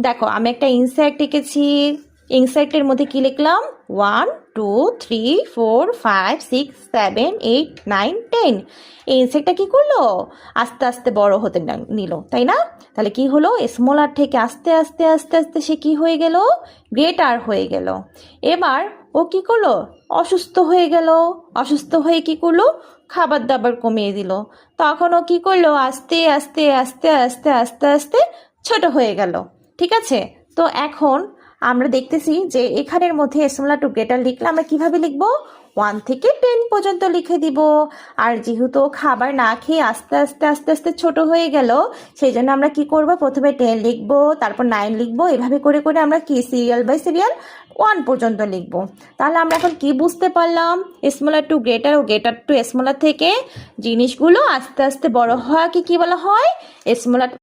দেখো আমি একটা ইনসেক্ট এঁকেছি। ইনসেক্টের মধ্যে কি লিখলাম? 1 2 3 4 5 6 7 8 9 10। এই ইনসেক্টটা কি করলো? আস্তে আস্তে বড় হতে নিল, তাই না? তাহলে কি হলো? স্মলার থেকে আস্তে আস্তে আস্তে আস্তে সে কি হয়ে গেল? গ্রেটার হয়ে গেল। এবার ও কি করলো? অসুস্থ হয়ে গেল। অসুস্থ হয়ে কি করলো? খাবার দাবার কমিয়ে দিল। তখন ও কি করলো? আস্তে আস্তে আস্তে আস্তে আস্তে আস্তে ছোট হয়ে গেল। ঠিক আছে? তো এখন আমরা দেখতেছি যে এখানের মধ্যে স্মলার টু গ্রেটার লিখলে আমরা কিভাবে লিখবো? 1 থেকে 10 পর্যন্ত লিখে দিব। আর যেহেতু খাবার না খেয়ে আস্তে আস্তে আস্তে আস্তে ছোট হয়ে গেল, সেই জন্য আমরা কি করব? প্রথমে 10 লিখবো, তারপর 9 লিখবো, এভাবে করে করে আমরা কি সিরিয়াল বাই সিরিয়াল 1 পর্যন্ত লিখবো। তাহলে আমরা এখন কি বুঝতে পারলাম? স্মলার টু গ্রেটার ও গ্রেটার টু স্মলার থেকে জিনিসগুলো আস্তে আস্তে বড় হওয়াকে কি বলা হয়? স্মলার